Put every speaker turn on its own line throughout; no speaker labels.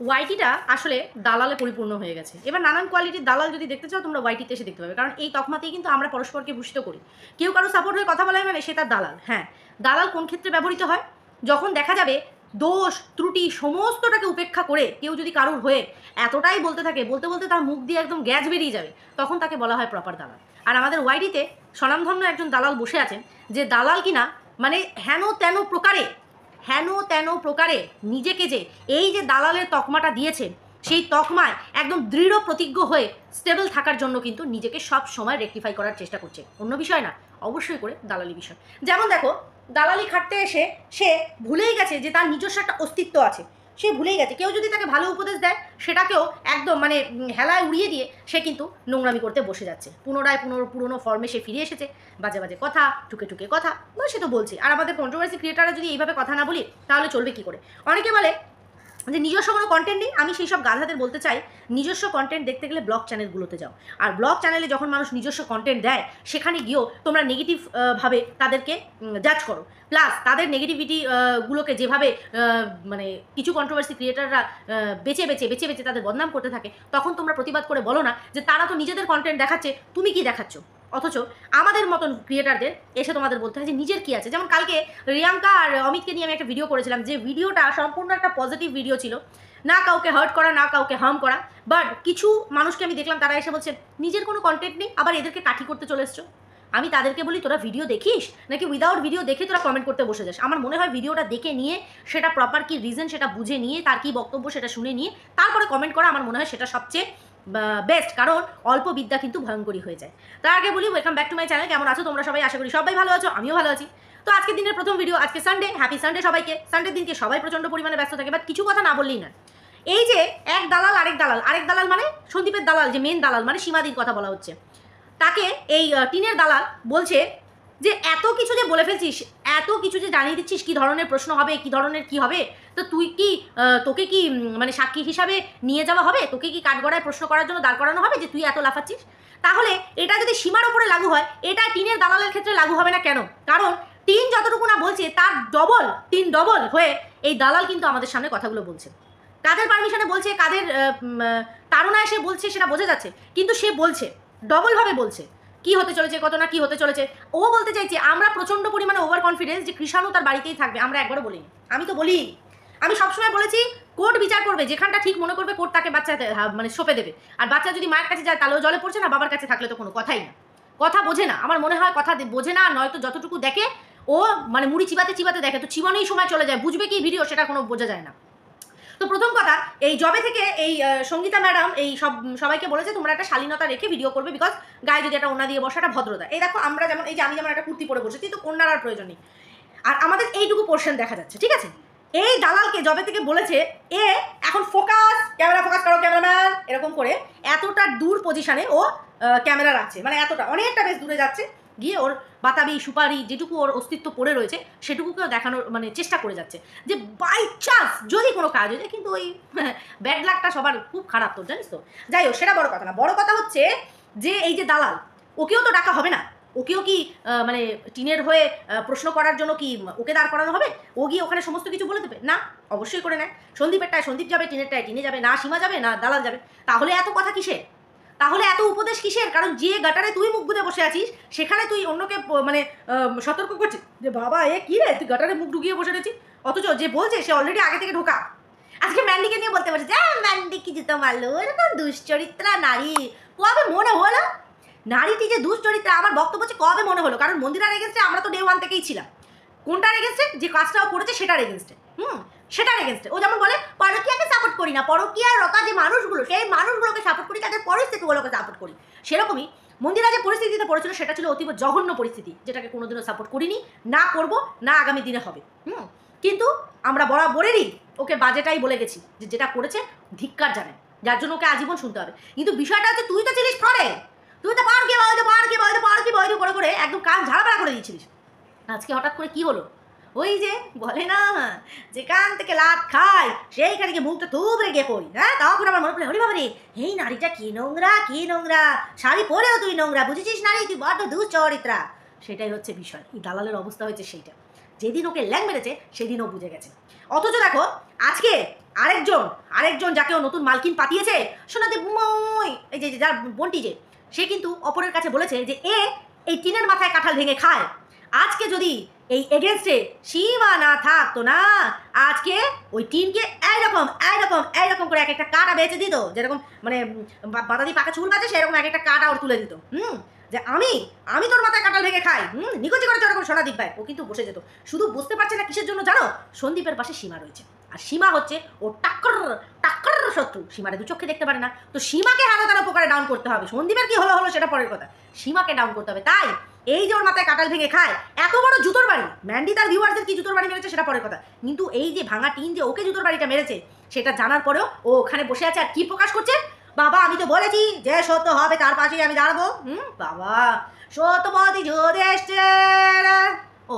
ওয়াইটিটা আসলে দালালে পরিপূর্ণ হয়ে গেছে। এবার নানান কোয়ালিটির দালাল যদি দেখতে চাও তোমরা ওয়াইটিতে এসে দেখতে পাবে, কারণ এই তকমাতেই কিন্তু আমরা পরস্পরকে ভূষিত করি। কেউ কারো সাপোর্ট হয়ে কথা বলে মানে সে তার দালাল। হ্যাঁ, দালাল কোন ক্ষেত্রে ব্যবহৃত হয়? যখন দেখা যাবে দোষ ত্রুটি সমস্তটাকে উপেক্ষা করে কেউ যদি কারোর হয়ে এতটাই বলতে থাকে, বলতে বলতে তার মুখ দিয়ে একদম গ্যাজ বেরিয়ে যাবে, তখন তাকে বলা হয় প্রপার দালাল। আর আমাদের ওয়াইটিতে স্বনামধন্য একজন দালাল বসে আছেন, যে দালাল কিনা মানে হেন তেন প্রকারে নিজেকে যে এই যে দালালের তকমাটা দিয়েছে, সেই তকমায় একদম দৃঢ় প্রতিজ্ঞ হয়ে স্টেবল থাকার জন্য কিন্তু নিজেকে সব সময় রেকটিফাই করার চেষ্টা করছে। অন্য বিষয় না, অবশ্যই করে দালালি বিষয়। যেমন দেখো, দালালি খাটতে এসে সে ভুলেই গেছে যে তার নিজস্ব একটা অস্তিত্ব আছে, সে ভুলেই গেছে। কেউ যদি তাকে ভালো উপদেশ দেয় সেটাকেও একদম মানে হেলায় উড়িয়ে দিয়ে সে কিন্তু নোংরামি করতে বসে যাচ্ছে। পুনরায় পুরনো ফর্মে সে ফিরে এসেছে, বাজে বাজে কথা, টুকে টুকে কথা, সে তো বলছে। আর আমাদের কন্ট্রোভার্সি ক্রিয়েটাররা যদি এইভাবে কথা না বলি তাহলে চলবে কী করে? অনেকে বলে যে নিজস্ব কোনো কন্টেন্ট নেই। আমি সেই সব গাধাদের বলতে চাই, নিজস্ব কন্টেন্ট দেখতে গেলে ব্লগ চ্যানেলগুলোতে যাও। আর ব্লগ চ্যানেলে যখন মানুষ নিজস্ব কন্টেন্ট দেয় সেখানে গিয়েও তোমরা নেগেটিভ ভাবে তাদেরকে জাজ করো। প্লাস তাদের নেগেটিভিটি গুলোকে যেভাবে মানে কিছু কন্ট্রোভার্সি ক্রিয়েটাররা বেছে বেছে তাদের বদনাম করতে থাকে, তখন তোমরা প্রতিবাদ করে বলো না যে তারা তো নিজেদের কন্টেন্ট দেখাচ্ছে, তুমি কি দেখাচ্ছ? অথচ আমাদের মতন ক্রিয়েটারদের এসে তোমাদের বলতে হয় যে নিজের কী আছে। যেমন কালকে রিয়াঙ্কা আর অমিতকে নিয়ে আমি একটা ভিডিও করেছিলাম, যে ভিডিওটা সম্পূর্ণ একটা পজিটিভ ভিডিও ছিল, না কাউকে হার্ট করা, না কাউকে হার্ম করা। বাট কিছু মানুষকে আমি দেখলাম তারা এসে বলছে নিজের কোনো কন্টেন্ট নেই, আবার এদেরকে কাঠি করতে চলে এসছো। আমি তাদেরকে বলি, তোরা ভিডিও দেখিস নাকি উইদাউট ভিডিও দেখে তোরা কমেন্ট করতে বসে যাস? আমার মনে হয় ভিডিওটা দেখে নিয়ে সেটা প্রপার কি রিজন সেটা বুঝে নিয়ে তার কি বক্তব্য সেটা শুনে নিয়ে তারপরে কমেন্ট করা আমার মনে হয় সেটা সবচেয়ে বেস্ট। কারণ অল্প বিদ্যা কিন্তু ভয়ঙ্করী হয়ে যায়। তার আগে বলি, welcome back to my channel. কেমন আছো তোমরা সবাই? আশা করি সবাই ভালো আছো, আমিও ভালো আছি। তো আজকের দিনের প্রথম ভিডিও, আজকে সানডে, হ্যাপি সানডে সবাইকে। সানডের দিনকে সবাই প্রচণ্ড পরিমাণে ব্যস্ত থাকে, বাট কিছু কথা না বললেই না। এই যে এক দালাল আরেক দালাল মানে সন্দীপের দালাল, যে মেন দালাল মানে সীমাদির কথা বলা হচ্ছে, তাকে এই টিনের দালাল বলছে যে এত কিছু যে বলে ফেলছিস, এত কিছু যে জানিয়ে দিচ্ছিস কী ধরনের প্রশ্ন হবে, কী ধরনের কী হবে, তো তুই কি তোকে কি মানে সাক্ষী হিসাবে নিয়ে যাওয়া হবে? তোকে কি কাঠগড়ায় প্রশ্ন করার জন্য দাঁড় করানো হবে যে তুই এত লাফাচ্ছিস? তাহলে এটা যদি সীমার উপরে লাগু হয়, এটা টিনের দালালের ক্ষেত্রে লাগু হবে না কেন? কারণ টিন যতটুকু না বলছে তার ডবল হয়ে এই দালাল কিন্তু আমাদের সামনে কথাগুলো বলছে। কাদের পারমিশনে বলছে, কাদের তাড়নায় সে বলছে সেটা বোঝা যাচ্ছে, কিন্তু সে বলছে, ডবলভাবে বলছে কি হতে চলেছে, কত না কি হতে চলেছে। ও বলতে চাইছে আমরা প্রচণ্ড পরিমাণে ওভার কনফিডেন্স যে কৃষাণু তার বাড়িতেই থাকবে। আমরা একবারও বলিনি, আমি তো বলি, আমি সবসময় বলেছি কোর্ট বিচার করবে, যেখানটা ঠিক মনে করবে কোর্ট তাকে বাচ্চা মানে সঁপে দেবে। আর বাচ্চা যদি মায়ের কাছে যায় তাহলেও জলে পড়ছে না, বাবার কাছে থাকলে তো কোনো কথাই না, কথা বোঝে না। আমার মনে হয় কথা বোঝে না, নয়তো যতটুকু দেখে ও মানে মুড়ি চিবাতে দেখে, তো চিবানোই সময় চলে যায়, বুঝবে কি ভিডিও সেটা কোনো বোঝা যায় না। তো প্রথম কথা, এই জবে থেকে এই সঙ্গীতা ম্যাডাম এই সবাইকে বলেছে তোমরা একটা শালীনতা রেখে ভিডিও করবে, বিকজ গায়ে যদি একটা ওনা দিয়ে বসাটা ভদ্রতা। এই দেখো আমরা যেমন, এই যে আমি যেমন একটা কুর্তি পরে বসেছি, তো কন্যার আর প্রয়োজন নেই, আর আমাদের এইটুকু পোর্শন দেখা যাচ্ছে, ঠিক আছে? এই দালালকে জবে থেকে বলেছে এ এখন ফোকাস, ক্যামেরা ফোকাস করো ক্যামেরাম্যান, এরকম করে এতটা দূর পজিশনে ও ক্যামেরা রাখছে, মানে এতটা অনেকটা বেশ দূরে যাচ্ছে, গিয়ে ওর বাতাবি সুপারি যেটুকু ওর অস্তিত্ব পড়ে রয়েছে সেটুকুকেও দেখানোর মানে চেষ্টা করে যাচ্ছে, যে বাই চান্স যদি কোনো কাজ হয়ে যায়। কিন্তু ওই ব্যাড লাকটা সবার খুব খারাপ, তোর জানিস তো। যাই হোক, সেটা বড় কথা না, বড় কথা হচ্ছে যে এই যে দালাল, ওকেও তো ডাকা হবে না? ওকেও কি মানে টিনের হয়ে প্রশ্ন করার জন্য কি ওকে দাঁড় করানো হবে? ও গিয়ে ওখানে সমস্ত কিছু বলে দেবে না? অবশ্যই করে নেয়। সন্দীপেরটায় সন্দীপ যাবে, টিনেরটায় টিনে যাবে, না সীমা যাবে না দালাল যাবে। তাহলে এত কথা কিসের? তাহলে এত উপদেশ কিসের? কারণ যে গাটারে তুই মুখ গুঁজে বসে আছিস সেখানে তুই অন্যকে মানে সতর্ক করছিস যে বাবা এ কী রে, তুই গাটারে মুখ ঢুকিয়ে বসে রয়েছিস, অথচ যে বলছে সে অলরেডি আগে থেকে ঢোকা। আজকে ম্যান্ডিকে নিয়ে বলতে পারছে যে ম্যান্ডি কি জুতো মারলো, এরকম দুশ্চরিত্রা নারী কবে মনে হলো? নারীটি যে দুশ্চরিত্রা, আমার বক্তব্য হচ্ছে কবে মনে হলো? কারণ মন্দিরার এগেনস্টে আমরা তো ডে ওয়ান থেকেই ছিলাম। কোনটার এগেনস্টে? যে কাজটাও করেছে সেটার এগেনস্টে। সেটার এগেনস্টে। ও যেমন বলে পরকীয়াকে সাপোর্ট করি না, পরকীয়ার রতা যে মানুষগুলো, সেই মানুষগুলোকে সাপোর্ট করি, তাদের পরিস্থিতিগুলোকে সাপোর্ট করি। সেরকমই মন্দিরা যে পরিস্থিতিতে পড়েছিল সেটা ছিল অতীব জঘন্য পরিস্থিতি, যেটাকে কোনোদিনও সাপোর্ট করিনি, না করব, না আগামী দিনে হবে। কিন্তু আমরা বরাবরেরই ওকে বাজেটাই বলে গেছি যে যেটা করেছে ধিক্কার জানে, যার জন্য ওকে আজীবন শুনতে হবে। কিন্তু বিষয়টা হচ্ছে তুই তো ছিলিস ফ্রডে, তুই তো পার কি করে করে একদম কাজ ঝাড়াপাড়া করে দিয়েছিলিস। আজকে হঠাৎ করে কি হলো? ওই যে বলে না, যেখান থেকে লাত খাই সেইখানে গিয়ে মুখটা তুবড়ে গিয়ে পড়ি। হ্যাঁ, তখন আমার মনে পড়ে, হরি বাবা রে, এই নারীটা কি নোংরা, শাড়ি পরেও তুই নোংরা, বুঝেছিস নারী, তুই বড্ড দুশ্চরিত্রা। সেটাই হচ্ছে বিষয়। এই দালালের অবস্থা হয়েছে সেইটা। যেদিন ওকে ল্যাং মেরেছে সেদিন ও বুঝে গেছে। অথচ দেখো আজকে আরেকজন আরেকজন যাকে ও নতুন মালকিন পাঠিয়েছে সোনাদেব মই, এই যে যার বোনটি যে, সে কিন্তু অপরের কাছে বলেছে যে এই টিনের মাথায় কাঁঠাল ভেঙে খায়। আজকে যদি এই এগেনস্টে সীমা না থাকতো না, আজকে ওই টিনকে এইরকম এইরকম এইরকম করে এক একটা কাটা বেঁচে দিত, যেরকম মানে বাতা দিয়ে পাকা চুল বাজে সেরকম এক একটা কাটা ওর তুলে দিত। যে আমি তোর মাথায় কাঁঠাল ভেঙে খাই, নিকুচি করেছে ওরকম সোনাদীপ ভাই। ও কিন্তু বসে যেত, শুধু বুঝতে পারছে না কিসের জন্য জানো, সন্দীপের পাশে সীমা রয়েছে, আর সীমা হচ্ছে ও টাক্কর শত্রু। সীমারে দু চোখে দেখতে পারে না, তো সীমাকে হানাতানা প্রকারে ডাউন করতে হবে। সন্দীপের কি হলো সেটা পরের কথা, সীমাকে ডাউন করতে হবে। তাই এই যে ওর মাথায় কাঁঠাল ভেঙে খায়, এত বড় জুতোর বাড়ি, ম্যান্ডি তার ভিউয়ারদের কি জুতোর বাড়ি মেরেছে সেটা পরের কথা, কিন্তু এই যে ভাঙা টিন যে ওকে জুতোর বাড়িটা মেরেছে সেটা জানার পরেও ও ওখানে বসে আছে আর কি প্রকাশ করছে, বাবা আমি তো বলেছি যে সত্য হবে তার পাশেই আমি দাঁড়াবো। বাবা সত্যপতি যুধিষ্ঠির। ও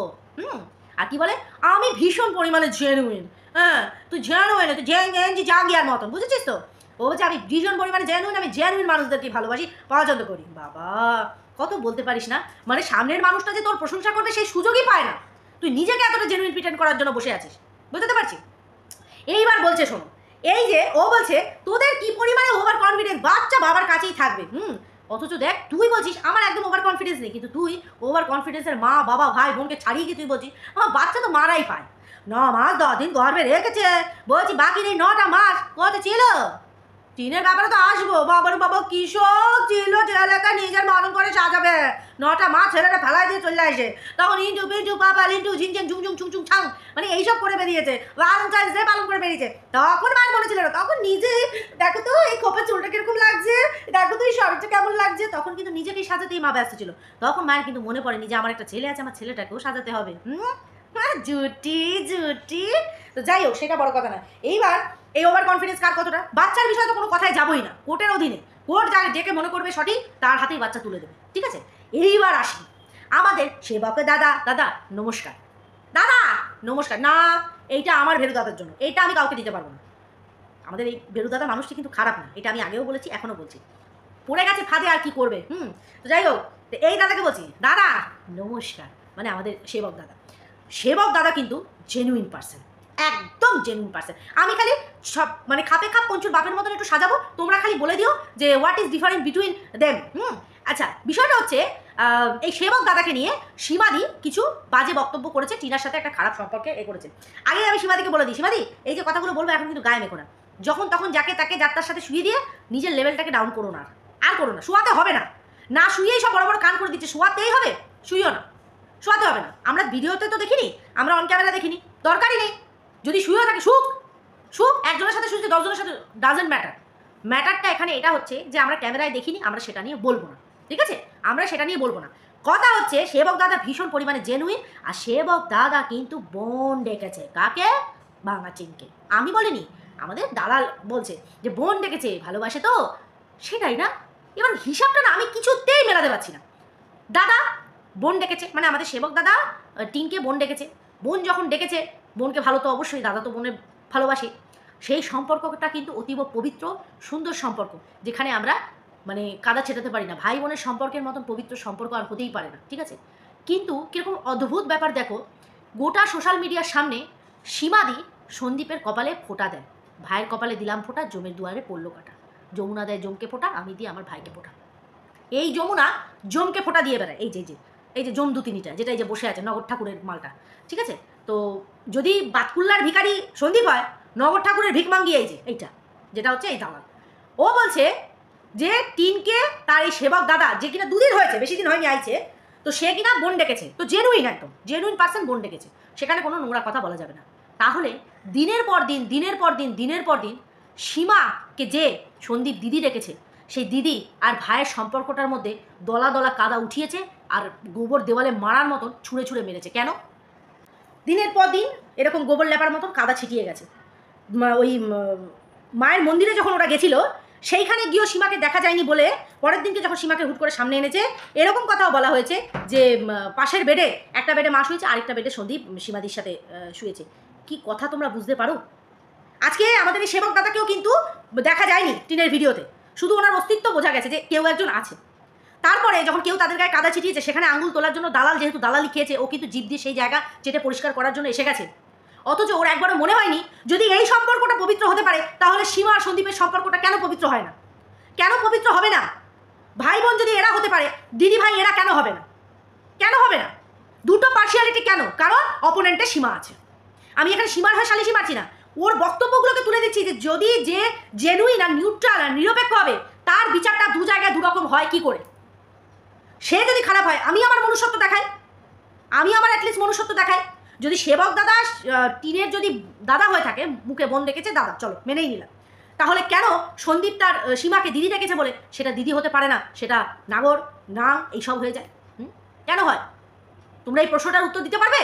আর কি বলে, আমি ভীষণ পরিমাণে জেনুইন। হ্যাঁ তুই জেনুইন, তুই জাঙ্গিয়ার মতন, বুঝেছিস তো? ও বলছে আমি ভীষণ পরিমাণে জেনুইন, আমি জেনুইন মানুষদেরকে ভালোবাসি, পছন্দ করি। বাবা কত বলতে পারিস না, মানে সামনের মানুষটা যে তোর প্রশংসা করবে সেই সুযোগই পায় না, তুই নিজেকে এতটা জেনুইন প্রিটেন্ড করার জন্য বসে আছিস, বুঝতে পারছি। এইবার বলছে শোনো, এই যে ও বলছে তোদের কি পরিমাণে ওভার কনফিডেন্স, বাচ্চা বাবার কাছেই থাকবে। অথচ দেখ তুই বলছিস আমার একদম ওভার কনফিডেন্স নেই, কিন্তু তুই ওভার কনফিডেন্সের মা বাবা ভাই বোনকে ছাড়িয়ে গিয়ে তুই বলছিস আমার বাচ্চা তো মারাই পায়। 9 মাস 10 দিন গর্ভে রেখেছে, বলছি বাকি নেই 9টা মাস কত ছিল। টিনের ব্যাপারে তো আসবো, বাবার বাবা কিশোর ছিল যে এলাকা নিজের মতন করে সাজাবে, 9টা মাস ছেলেরা ফেলাই দিয়ে চলে আসে, তখন ইন্টু পিন্টু পাপা লিন্টু ঝিনঝিন ঝুমঝুম ছুংছুং ছাং মানে এইসব করে বেরিয়েছে, ভ্যালেন্টাইন্স ডে পালন করে বেরিয়েছে। তখন মায়ের মনে ছিল না, তখন নিজে দেখো তো এই খোপের চুলটা কিরকম লাগছে, দেখো তো এই শরীরটা কেমন লাগছে, তখন কিন্তু নিজেকেই সাজাতেই মা ব্যস্ত ছিল। তখন মায়ের কিন্তু মনে পড়েনি যে আমার একটা ছেলে আছে, আমার ছেলেটাকেও সাজাতে হবে। জুটি জুটি। তো যাই হোক সেটা বড় কথা না। এইবার এই ওভার কনফিডেন্স কার কতটা, বাচ্চার বিষয়ে তো কোনো কথাই যাবই না, কোর্টের অধীনে, কোর্ট যাকে ডেকে মনে করবে সঠিক তার হাতেই বাচ্চা তুলে দেবে, ঠিক আছে। এইবার আসি আমাদের সেবকের দাদা, দাদা নমস্কার, দাদা নমস্কার। না এইটা আমার ভেরু দাদার জন্য, এইটা আমি কাউকে দিতে পারবো না। আমাদের এই ভেরু দাদা মানুষটি কিন্তু খারাপ না, এটা আমি আগেও বলেছি এখনও বলছি, পড়ে গেছে ফাঁদে আর কি করবে। তো যাই হোক, তো এই দাদাকে বলছি দাদা নমস্কার, মানে আমাদের সেবক দাদা। সেবক দাদা কিন্তু জেনুইন পার্সন, একদম জেনুইন পার্সন। আমি খালি সব মানে খাপে খাপ পঞ্চুর বাপের মতন একটু সাজাবো, তোমরা খালি বলে দিও যে what is different between them. আচ্ছা বিষয়টা হচ্ছে এই সেবক দাদাকে নিয়ে সীমাদি কিছু বাজে বক্তব্য করেছে, টিনার সাথে একটা খারাপ সম্পর্কে করেছে। আগে আমি সীমাদিকে বলে দিই, সীমাদি এই যে কথাগুলো বলবো এখন কিন্তু গায়ে মেখো না, যখন তখন যাকে তাকে যাত্রার সাথে শুয়ে দিয়ে নিজের লেভেলটাকে ডাউন করো না, আর করো না, শোয়াতে হবে না, না শুয়েই সব বড় বড় কান করে দিচ্ছে, শোয়াতেই হবে, শুইও না, শোয়াতে হবে না। আমরা ভিডিওতে তো দেখিনি, আমরা অন ক্যামেরা দেখিনি, দরকারই নেই, যদি শুয়েও থাকে সুখ একজনের সাথে শুয়েছে 10 জনের সাথে ডাজেন্ট ম্যাটার। ম্যাটারটা এখানে এটা হচ্ছে যে আমরা ক্যামেরায় দেখিনি, আমরা সেটা নিয়ে বলবো না, ঠিক আছে, আমরা সেটা নিয়ে বলবো না। কথা হচ্ছে সেবক দাদা ভীষণ পরিমাণে জেনুইন, আর সেবক দাদা কিন্তু বোন ডেকেছে, কাকে, ভাঙাচিনকে। আমি বলিনি, আমাদের দালাল বলছে যে বোন ডেকেছে, ভালোবাসে তো সেটাই না। এবার হিসাবটা না আমি কিছুতেই মেলাতে পারছি না। দাদা বোন ডেকেছে মানে আমাদের সেবক দাদা টিনকে বোন ডেকেছে, বোন যখন ডেকেছে বোনকে ভালো তো অবশ্যই, দাদা তো বোনের ভালোবাসে, সেই সম্পর্কটা কিন্তু অতীব পবিত্র সুন্দর সম্পর্ক, যেখানে আমরা মানে কাদা ছেটাতে পারি না, ভাই বোনের সম্পর্কের মতন পবিত্র সম্পর্ক আর হতেই পারে না, ঠিক আছে। কিন্তু কীরকম অদ্ভুত ব্যাপার দেখো, গোটা সোশ্যাল মিডিয়ার সামনে সীমাদি সন্দীপের কপালে ফোঁটা দেয়, ভাইয়ের কপালে দিলাম ফোঁটা, জমের দুয়ারে পড়লো কাটা, যমুনা দেয় জমকে ফোঁটা, আমি দিই আমার ভাইকে ফোঁটা। এই যমুনা জমকে ফোঁটা দিয়ে বেড়ায়, এই যে জম 2-3টা, যেটা এই যে বসে আছে নগর ঠাকুরের মালটা, ঠিক আছে। তো যদি বাতকুল্লার ভিখারি সন্দীপ হয়, নগর ঠাকুরের ভিক মাঙ্গি এই যে এইটা, যেটা হচ্ছে এই দালাল, ও বলছে যে টিনকে তার এই সেবক দাদা, যে কিনা 2 দিন হয়েছে, বেশি দিন হয়নি আইছে, তো সে কিনা বোন ডেকেছে, তো জেনুইন একদম জেনুইন পার্সন বোন ডেকেছে, সেখানে কোনো নোংরা কথা বলা যাবে না। তাহলে দিনের পর দিন সীমাকে যে সন্দীপ দিদি ডেকেছে, সেই দিদি আর ভাইয়ের সম্পর্কটার মধ্যে দলা দলা কাদা উঠিয়েছে, আর গোবর দেওয়ালে মারার মতন ছুঁড়ে ছুঁড়ে মেরেছে। কেন? দিনের পর দিন এরকম গোবর লেপার মতন কাদা ছিটিয়ে গেছে। ওই মায়ের মন্দিরে যখন ওরা গেছিলো সেইখানে গিয়েও সীমাকে দেখা যায়নি বলে পরের দিনকে যখন সীমাকে হুট করে সামনে এনেছে, এরকম কথাও বলা হয়েছে যে পাশের বেডে একটা বেডে মা শুয়েছে, আরেকটা বেডে সন্দীপ সীমাদির সাথে শুয়েছে। কি কথা তোমরা বুঝতে পারো? আজকে আমাদের এই সেবক দাদাকেও কিন্তু দেখা যায়নি টিনের ভিডিওতে, শুধু ওনার অস্তিত্ব বোঝা গেছে যে কেউ একজন আছে। তারপরে যখন কেউ তাদের গায়ে কাদা ছিটিয়েছে, সেখানে আঙুল তোলার জন্য দালাল যেহেতু দালালি খেয়েছে, ও কিন্তু জিভ দিয়ে সেই জায়গা চেটে পরিষ্কার করার জন্য এসে গেছে। অথচ ওর একবারও মনে হয়নি যদি এই সম্পর্কটা পবিত্র হতে পারে তাহলে সীমা আর সন্দীপের সম্পর্কটা কেন পবিত্র হয় না, কেন পবিত্র হবে না? ভাই বোন যদি এরা হতে পারে, দিদি ভাই এরা কেন হবে না? কেন হবে না? দুটো পার্সিয়ালিটি কেন? কারণ অপোনেন্টে সীমা আছে। আমি এখানে সীমার হয়ে সালিশি মারছি না, ওর বক্তব্যগুলোকে তুলে দিচ্ছি যে যদি যে জেনুইন আর নিউট্রাল আর নিরপেক্ষ হবে তার বিচারটা দু জায়গায় দুরকম হয় কি করে। সে যদি খারাপ হয় আমি আমার মনুষ্যত্ব দেখাই, আমি আমার অ্যাটলিস্ট মনুষ্যত্ব দেখাই। যদি সেবক দাদা টিনের যদি দাদা হয়ে থাকে, মুখে বোন ডেকেছে দাদা, চলো মেনেই নিলাম, তাহলে কেন সন্দীপ তার সীমাকে দিদি ডেকেছে বলে সেটা দিদি হতে পারে না, সেটা নাগর না এইসব হয়ে যায়? কেন হয়? তোমরা এই প্রশ্নটার উত্তর দিতে পারবে?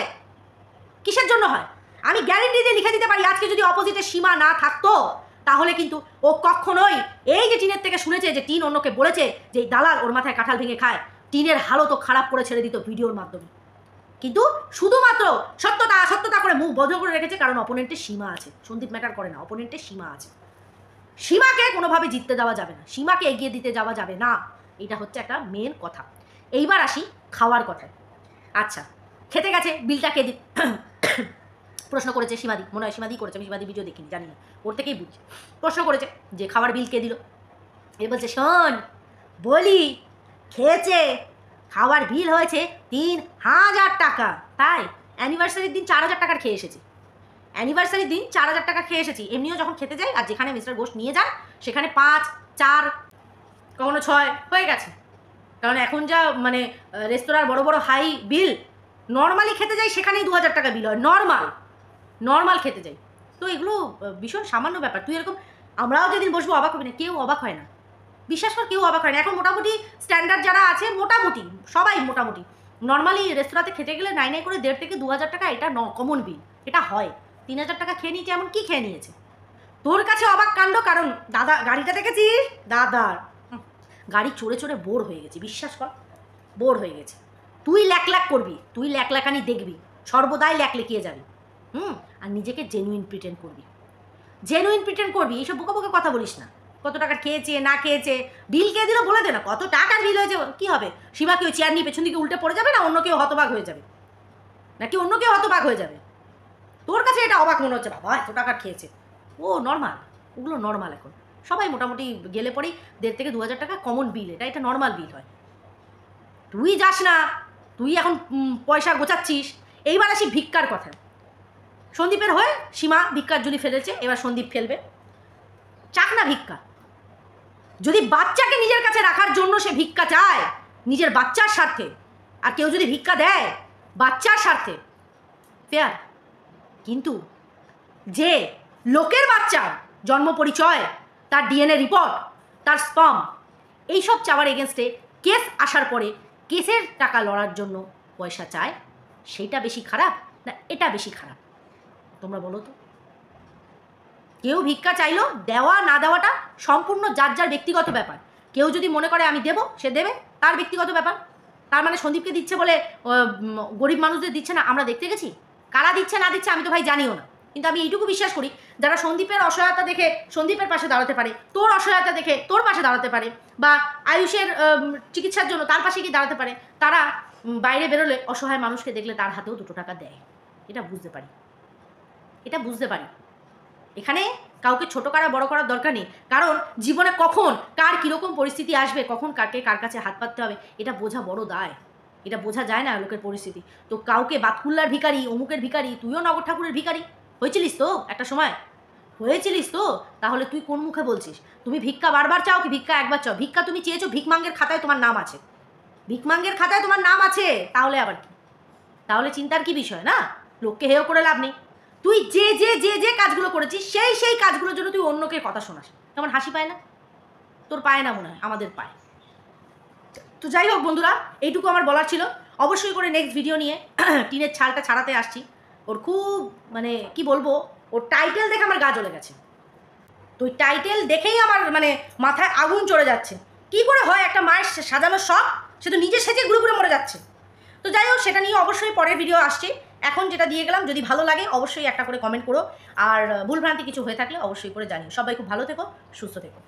কিসের জন্য হয়? আমি গ্যারেন্টি দিয়ে লিখে দিতে পারি, আজকে যদি অপোজিটে সীমা না থাকতো তাহলে কিন্তু ও কখনোই এই যে টিনের থেকে শুনেছে যে টিন অন্যকে বলেছে যে এই দালাল ওর মাথায় কাঁঠাল ভেঙে খায়, টিনের হালতও খারাপ করে ছেড়ে দিত ভিডিওর মাধ্যমে। কিন্তু শুধুমাত্র সত্যতা করে মুখ বন্ধ করে রেখেছে কারণ অপোনেন্টের সীমা আছে। সন্দীপ ম্যাটার করে না, অপোনেন্টের সীমা আছে। সীমাকে কোনোভাবে জিততে দেওয়া যাবে না, সীমাকে এগিয়ে দিতে যাওয়া যাবে না, এটা হচ্ছে একটা মেন কথা। এইবার আসি খাওয়ার কথায়। আচ্ছা, খেতে গেছে, বিলটা কে প্রশ্ন করেছে সীমাদি, মনে হয় সীমাদি করেছে, আমি সীমাদি ভিডিও দেখিনি, জানি না, ওর থেকেই বুঝছি। প্রশ্ন করেছে যে খাবার বিল কে দিল। এ বলছে শোন বলি, খেয়েছে, খাওয়ার বিল হয়েছে 3000 টাকা। তাই অ্যানিভার্সারির দিন 4000 টাকার খেয়ে এসেছি, অ্যানিভার্সারির দিন 4000 টাকা খেয়ে এসেছি। এমনিও যখন খেতে যাই আর যেখানে মিস্টার ঘোষ নিয়ে যান সেখানে 5, 4, কখনো 6 হয়ে গেছে। কারণ এখন যা মানে রেস্তোরাঁর বড় বড় হাই বিল, নর্মালি খেতে যাই সেখানেই 2000 টাকা বিল হয়, নর্মাল খেতে যাই। তো এগুলো ভীষণ সামান্য ব্যাপার। তুই এরকম, আমরাও যেদিন বসবো অবাক হবি না, কেউ অবাক হয় না, বিশ্বাস কর, কেউ অবাক হয় না। এখন মোটামুটি স্ট্যান্ডার্ড যারা আছে, মোটামুটি সবাই মোটামুটি নর্মালি রেস্তোরাঁতে খেতে গেলে নাই করে 1500 থেকে 2000 টাকা, এটা কমন বিল, এটা হয়। 3000 টাকা খেয়ে নিয়েছে, এমন কি খেয়ে নিয়েছে? তোর কাছে অবাক কাণ্ড, কারণ দাদা গাড়িটা দেখেছিস, দাদার গাড়ি চড়ে চড়ে বোর হয়ে গেছি, বিশ্বাস কর বোর হয়ে গেছে। তুই ল্যাক করবি, তুই ল্যাকলাকানি দেখবি, সর্বদাই লেকিয়ে যাবি। আর নিজেকে জেনুইন প্রিটেন্ড করবি, এইসব বোকা বোকা কথা বলিস না। কত টাকা খেয়েছে না খেয়েছে, বিল কে দিল বলে দে না, কত টাকার বিল হয়েছে, কি হবে? সীমা কেউ চেয়ার নিয়ে পেছন দিকে উল্টে পড়ে যাবে না অন্য কেউ হতবাক হয়ে যাবে, নাকি অন্য কেউ হতবাক হয়ে যাবে? তোর কাছে এটা অবাক মনে হচ্ছে, বাবা এত টাকা খেয়েছে। ও নর্মাল, ওগুলো নর্মাল। এখন সবাই মোটামুটি গেলে পরেই 1500 থেকে 2000 টাকা কমন বিল, এটা নর্মাল বিল হয়। তুই যাস না, তুই এখন পয়সা গোছাচ্ছিস। এইবার আসি ভিক্ষার কথা। সন্দীপের হয়ে সীমা ভিক্ষার ঝুলি ফেলেছে, এবার সন্দীপ ফেলবে। চাকনা ভিক্ষা, যদি বাচ্চাকে নিজের কাছে রাখার জন্য সে ভিক্ষা চায় নিজের বাচ্চার স্বার্থে, আর কেউ যদি ভিক্ষা দেয় বাচ্চার স্বার্থে, ফেয়ার। কিন্তু যে লোকের বাচ্চার জন্ম পরিচয়, তার ডিএনএ রিপোর্ট, তার স্পার্ম, এইসব চাওয়ার এগেনস্টে কেস আসার পরে কেসের টাকা লড়ার জন্য পয়সা চায়, সেইটা বেশি খারাপ না এটা বেশি খারাপ? তোমরা বলো তো। কেউ ভিক্ষা চাইলো, দেওয়া না দেওয়াটা সম্পূর্ণ যার যার ব্যক্তিগত ব্যাপার। কেউ যদি মনে করে আমি দেবো, সে দেবে, তার ব্যক্তিগত ব্যাপার। তার মানে সন্দীপকে দিচ্ছে বলে গরিব মানুষদের দিচ্ছে না? আমরা দেখতে গেছি কারা দিচ্ছে না দিচ্ছে, আমি তো ভাই জানিও না। কিন্তু আমি এইটুকু বিশ্বাস করি, যারা সন্দীপের অসহায়তা দেখে সন্দীপের পাশে দাঁড়াতে পারে, তোর অসহায়তা দেখে তোর পাশে দাঁড়াতে পারে, বা আয়ুষের চিকিৎসার জন্য তার পাশে গিয়ে দাঁড়াতে পারে, তারা বাইরে বেরোলে অসহায় মানুষকে দেখলে তার হাতেও 2 টাকা দেয়। এটা বুঝতে পারি। এখানে কাউকে ছোট করা বড় করার দরকার নেই, কারণ জীবনে কখন কার কীরকম পরিস্থিতি আসবে, কখন কাকে কার কাছে হাত পাততে হবে, এটা বোঝা বড় দায়। এটা বোঝা যায় না লোকের পরিস্থিতি। তো কাউকে বাতকুল্লার ভিখারি, অমুকের ভিখারি, তুইও নগর ঠাকুরের ভিখারি হয়েছিলিস তো একটা সময়, হয়েছিলিস তো। তাহলে তুই কোন মুখে বলছিস তুমি ভিক্ষা বারবার চাও কি ভিক্ষা একবার চাও? ভিক্ষা তুমি চেয়েছো, ভিকমাঙ্গের খাতায় তোমার নাম আছে, তাহলে আবার কি? তাহলে চিন্তার কি বিষয় না? লোককে হেয় করে লাভ নেই। তুই যে কাজগুলো করেছিস সেই কাজগুলোর জন্য তুই অন্যকে কথা শোনাস, কেমন হাসি পায় না? তোর পায় না মনে হয়, আমাদের পায়। তো যাই হোক বন্ধুরা, এইটুকু আমার বলার ছিল। অবশ্যই করে নেক্সট ভিডিও নিয়ে টিনের ছালটা ছাড়াতে আসছি। ওর খুব মানে কি বলবো, ওর টাইটেল দেখে আমার গা জ্বলে গেছে। তো ওই টাইটেল দেখেই আমার মানে মাথায় আগুন চড়ে যাচ্ছে। কি করে হয় একটা মায়ের সাজানোর শখ, সে তো নিজে সেজে ঘুরে ঘুরে মরে যাচ্ছে। তো যাই হোক, সেটা নিয়ে অবশ্যই পরের ভিডিও আসছে। এখন যেটা দিয়ে গেলাম, যদি ভালো লাগে অবশ্যই একটা করে কমেন্ট করো, আর ভুলভ্রান্তি কিছু হয়ে থাকলে অবশ্যই করে জানিও। সবাই খুব ভালো থেকো, সুস্থ থেকো।